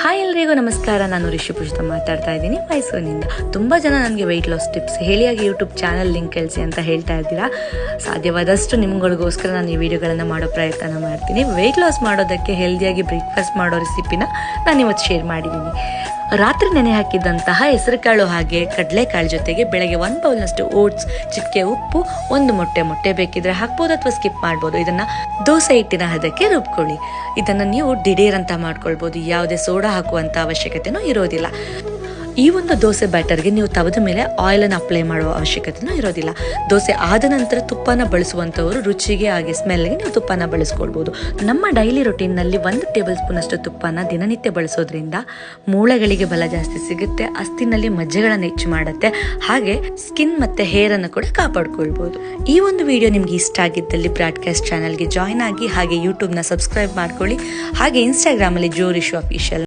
Hi ಎಲ್ರಿಗೂ ನಮಸ್ಕಾರ. ನಾನು ರಿಷಿ ಪುಷ್ಪ ಮಾತಾಡ್ತಾ ಇದ್ದೀನಿ ಮೈಸೂರಿನಿಂದ. ತುಂಬ ಜನ ನನಗೆ ವೆಯ್ಟ್ ಲಾಸ್ ಟಿಪ್ಸ್ ಹೇಳಿಯಾಗಿ ಯೂಟ್ಯೂಬ್ ಚಾನಲ್ ಲಿಂಕ್ ಕಳಿಸಿ ಅಂತ ಹೇಳ್ತಾ ಇದ್ದೀರಾ. ಸಾಧ್ಯವಾದಷ್ಟು ನಿಮ್ಗಳಿಗೋಸ್ಕರ ನಾನು ಈ ವಿಡಿಯೋಗಳನ್ನು ಮಾಡೋ ಪ್ರಯತ್ನ ಮಾಡ್ತೀನಿ. ವೆಯ್ಟ್ ಲಾಸ್ ಮಾಡೋದಕ್ಕೆ ಹೆಲ್ದಿಯಾಗಿ ಬ್ರೇಕ್ಫಾಸ್ಟ್ ಮಾಡೋ ರೆಸಿಪಿನ ನಾನು ಇವತ್ತು ಶೇರ್ ಮಾಡಿದ್ದೀನಿ. ರಾತ್ರಿ ನೆನೆ ಹಾಕಿದಂತಹ ಹೆಸರುಕಾಳು ಹಾಗೆ ಕಡಲೆಕಾಳು ಜೊತೆಗೆ ಬೆಳಗ್ಗೆ 1 ಬೌಲ್ನಷ್ಟು ಓಟ್ಸ್, ಚಿಟಿಕೆ ಉಪ್ಪು, 1 ಮೊಟ್ಟೆ ಬೇಕಿದ್ರೆ ಹಾಕ್ಬೋದು ಅಥವಾ ಸ್ಕಿಪ್ ಮಾಡ್ಬೋದು. ಇದನ್ನು ದೋಸೆ ಹಿಟ್ಟಿನ ಹದಕ್ಕೆ ರುಬ್ಕೊಳ್ಳಿ. ಇದನ್ನು ನೀವು ದಿಢೀರ್ ಅಂತ ಮಾಡ್ಕೊಳ್ಬೋದು. ಯಾವುದೇ ಸೋಡಾ ಹಾಕುವಂಥ ಅವಶ್ಯಕತೆನೂ ಇರೋದಿಲ್ಲ. ಈ ಒಂದು ದೋಸೆ ಬ್ಯಾಟರ್ಗೆ ನೀವು ತವದ ಮೇಲೆ ಆಯಿಲನ್ನು ಅಪ್ಲೈ ಮಾಡುವ ಅವಶ್ಯಕತೆನೂ ಇರೋದಿಲ್ಲ. ದೋಸೆ ಆದ ನಂತರ ತುಪ್ಪನ ಬಳಸುವಂಥವರು ರುಚಿಗೆ ಹಾಗೆ ಸ್ಮೆಲ್ಗೆ ನೀವು ತುಪ್ಪನ ಬಳಸ್ಕೊಳ್ಬೋದು. ನಮ್ಮ ಡೈಲಿ ರೊಟೀನ್ನಲ್ಲಿ 1 ಟೇಬಲ್ ಸ್ಪೂನ್ ಅಷ್ಟು ತುಪ್ಪನ ದಿನನಿತ್ಯ ಬಳಸೋದ್ರಿಂದ ಮೂಳೆಗಳಿಗೆ ಬಲ ಜಾಸ್ತಿ ಸಿಗುತ್ತೆ, ಅಸ್ಥಿನಲ್ಲಿ ಮಜ್ಜೆಗಳನ್ನು ಹೆಚ್ಚು ಮಾಡುತ್ತೆ, ಹಾಗೆ ಸ್ಕಿನ್ ಮತ್ತು ಹೇರನ್ನು ಕೂಡ ಕಾಪಾಡ್ಕೊಳ್ಬೋದು. ಈ ಒಂದು ವಿಡಿಯೋ ನಿಮ್ಗೆ ಇಷ್ಟ ಆಗಿದ್ದಲ್ಲಿ ಬ್ರಾಡ್ಕಾಸ್ಟ್ ಚಾನಲ್ಗೆ ಜಾಯ್ನ್ ಆಗಿ ಹಾಗೆ ಯೂಟ್ಯೂಬ್ನ ಸಬ್ಸ್ಕ್ರೈಬ್ ಮಾಡ್ಕೊಳ್ಳಿ. ಹಾಗೆ ಇನ್ಸ್ಟಾಗ್ರಾಮಲ್ಲಿ ಜೋ ರಿಷು ಅಫಿಷಿಯಲ್